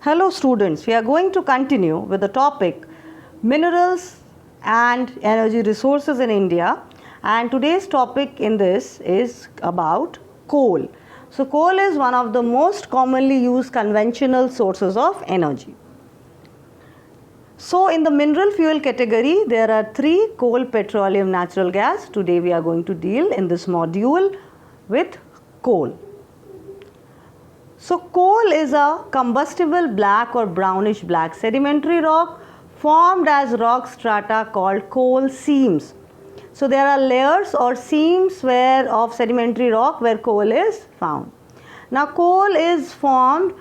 Hello students, we are going to continue with the topic minerals and energy resources in India, and today's topic in this is about coal. So coal is one of the most commonly used conventional sources of energy. So in the mineral fuel category there are three: coal, petroleum, natural gas. Today we are going to deal in this module with coal. So coal is a combustible black or brownish black sedimentary rock formed as rock strata called coal seams. So there are layers or seams of sedimentary rock where coal is found. Now coal is formed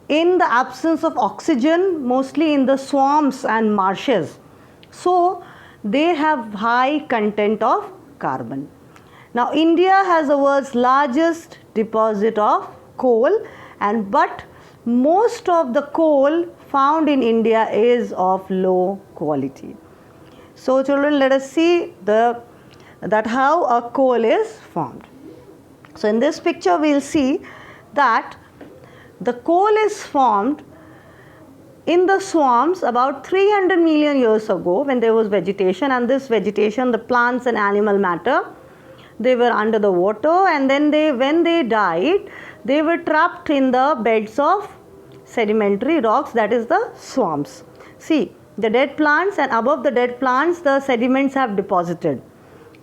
in the absence of oxygen, mostly in the swamps and marshes. So they have high content of carbon. Now India has the world's largest deposit of coal, but most of the coal found in India is of low quality. So children, let us see that how a coal is formed. So in this picture we will see that the coal is formed in the swamps about 300 million years ago when there was vegetation, and this vegetation, the plants and animal matter, they were under the water, and then when they died, they were trapped in the beds of sedimentary rocks, that is the swamps. See, the dead plants, and above the dead plants the sediments have deposited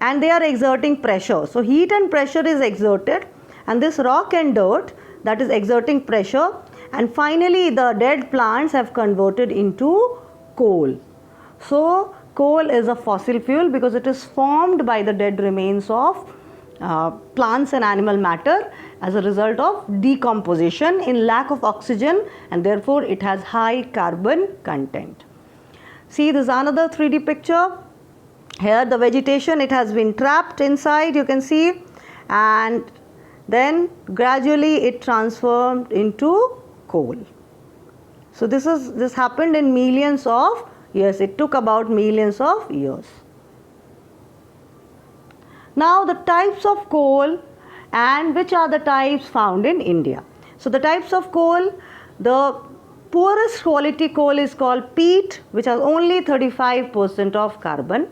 and they are exerting pressure. So heat and pressure is exerted, and this rock and dirt, that is exerting pressure, and finally the dead plants have converted into coal. So coal is a fossil fuel because it is formed by the dead remains of plants and animal matter as a result of decomposition in lack of oxygen, and therefore it has high carbon content. See, this is another 3D picture. Here the vegetation, it has been trapped inside, you can see, and then gradually it transformed into coal. So this happened in millions of years. It took about millions of years. Now the types of coal, and which are the types found in India. So the types of coal, the poorest quality coal is called peat, which has only 35% of carbon.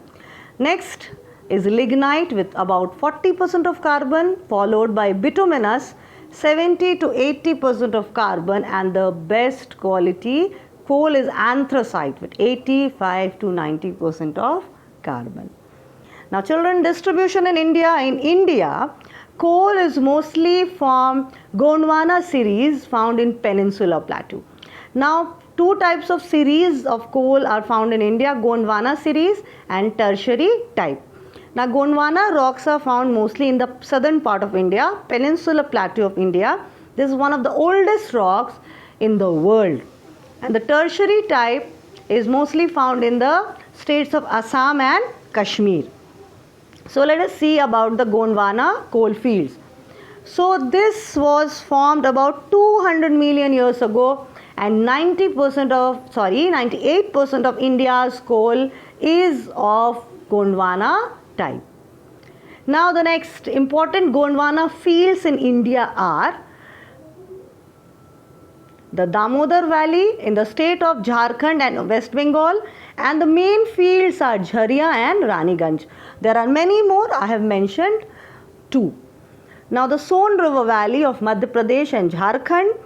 Next is lignite with about 40% of carbon, followed by bituminous 70 to 80% of carbon, and the best quality coal is anthracite with 85 to 90% of carbon. Now children, distribution in India. In India, coal is mostly from Gondwana series found in Peninsular Plateau. Now two types of series of coal are found in India: Gondwana series and tertiary type. Now Gondwana rocks are found mostly in the southern part of India, Peninsular Plateau of India. This is one of the oldest rocks in the world. And the tertiary type is mostly found in the states of Assam and Kashmir. So let us see about the Gondwana coal fields. So this was formed about 200 million years ago, and 98% of India's coal is of Gondwana type. Now the next important Gondwana fields in India are the Damodar Valley in the state of Jharkhand and West Bengal, and the main fields are Jharia and Raniganj. There are many more, I have mentioned two. Now the Son River Valley of Madhya Pradesh and Jharkhand,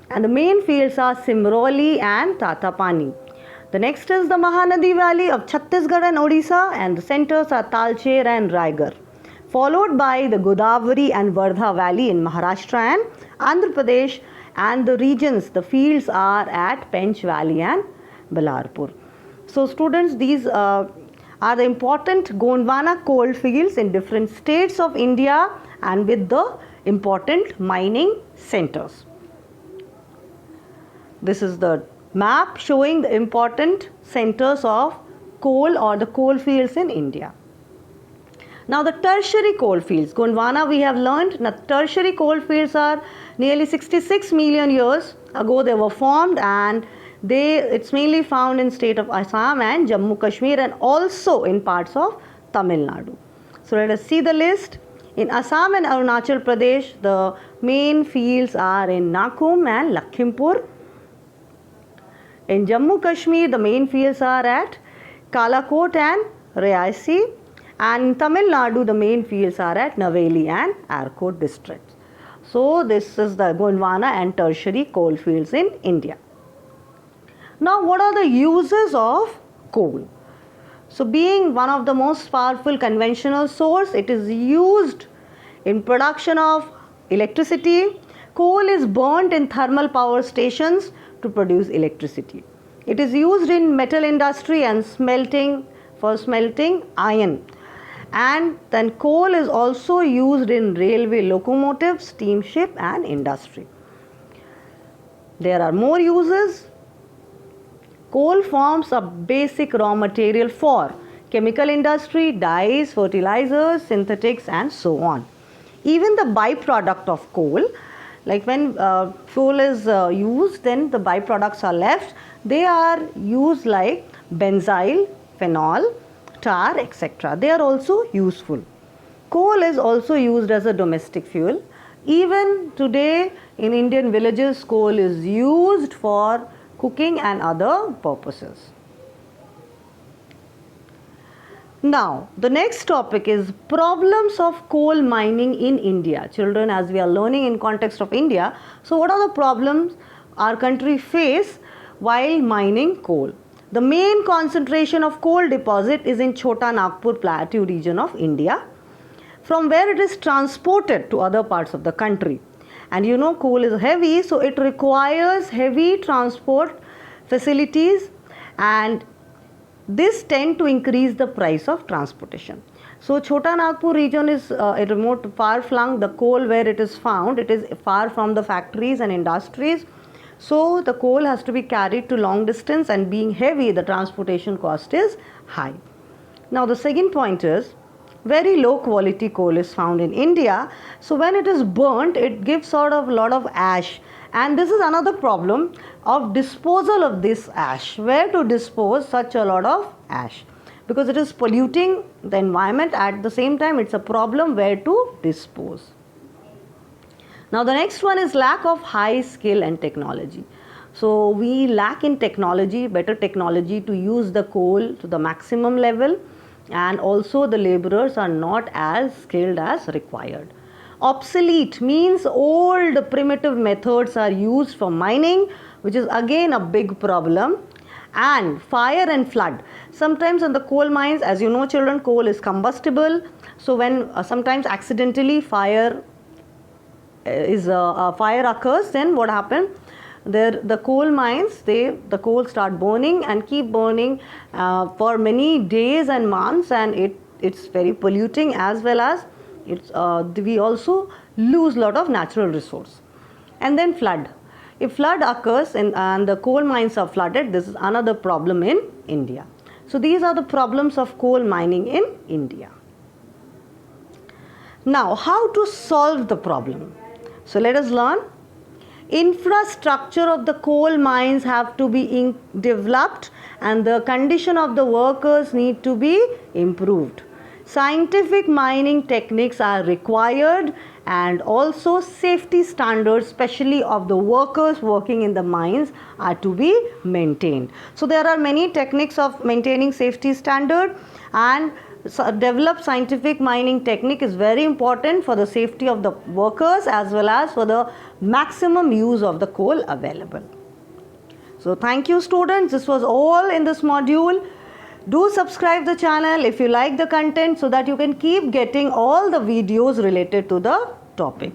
and the main fields are Simrauli and Tatapani. The next is the Mahanadi Valley of Chhattisgarh and Odisha, and the centers are Talcher and Raigarh, followed by the Godavari and Wardha Valley in Maharashtra and Andhra Pradesh, and the regions, the fields are at Pench Valley and Balarpur. So students, these are the important Gondwana coal fields in different states of India and with the important mining centers. This is the map showing the important centers of coal or the coal fields in India. Now the tertiary coal fields, Gondwana we have learned. Now tertiary coal fields are nearly 66 million years ago they were formed, and it's mainly found in state of Assam and Jammu Kashmir, and also in parts of Tamil Nadu. So let us see the list. In Assam and Arunachal Pradesh, the main fields are in Nakum and Lakhimpur. In Jammu Kashmir, the main fields are at Kalakot and Reasi, and in Tamil Nadu, the main fields are at Naveli and Arcot districts. So, this is the Gondwana and tertiary coal fields in India. Now, what are the uses of coal? So, being one of the most powerful conventional source, it is used in production of electricity. Coal is burnt in thermal power stations to produce electricity. It is used in metal industry and smelting, for smelting iron. And then coal is also used in railway locomotives, steamship and industry. There are more uses. Coal forms a basic raw material for chemical industry, dyes, fertilizers, synthetics and so on. Even the byproduct of coal, like when coal is used, then the byproducts are left. They are used like benzyl, phenol, tar, etc. They are also useful. Coal is also used as a domestic fuel. Even today in Indian villages, coal is used for cooking and other purposes. Now, the next topic is problems of coal mining in India. Children, as we are learning in context of India, so what are the problems our country face while mining coal? The main concentration of coal deposit is in Chota Nagpur Plateau region of India, from where it is transported to other parts of the country. And you know, coal is heavy, so it requires heavy transport facilities, and this tend to increase the price of transportation. So Chota Nagpur region is a remote, far flung. The coal where it is found, it is far from the factories and industries. So the coal has to be carried to long distance, and being heavy, the transportation cost is high. Now the second point is, very low quality coal is found in India. So when it is burnt, it gives sort of a lot of ash, and this is another problem of disposal of this ash. Where to dispose such a lot of ash? Because it is polluting the environment. At the same time, it's a problem where to dispose. Now the next one is lack of high skill and technology. So we lack in technology, better technology to use the coal to the maximum level, and also the laborers are not as skilled as required. Obsolete means old primitive methods are used for mining, which is again a big problem. And fire and flood. Sometimes in the coal mines, as you know children, coal is combustible. So when sometimes accidentally fire occurs, then what happens? The coal mines, the coal start burning and keep burning for many days and months, and it's very polluting, as well as we also lose lot of natural resource. And then flood. If flood occurs and the coal mines are flooded, this is another problem in India. So these are the problems of coal mining in India. Now, how to solve the problem? So let us learn. Infrastructure of the coal mines have to be developed, and the condition of the workers need to be improved. Scientific mining techniques are required, and also safety standards, especially of the workers working in the mines, are to be maintained. So there are many techniques of maintaining safety standard, and develop scientific mining technique is very important for the safety of the workers as well as for the maximum use of the coal available. So thank you students, this was all in this module. Do subscribe the channel if you like the content, so that you can keep getting all the videos related to the topic.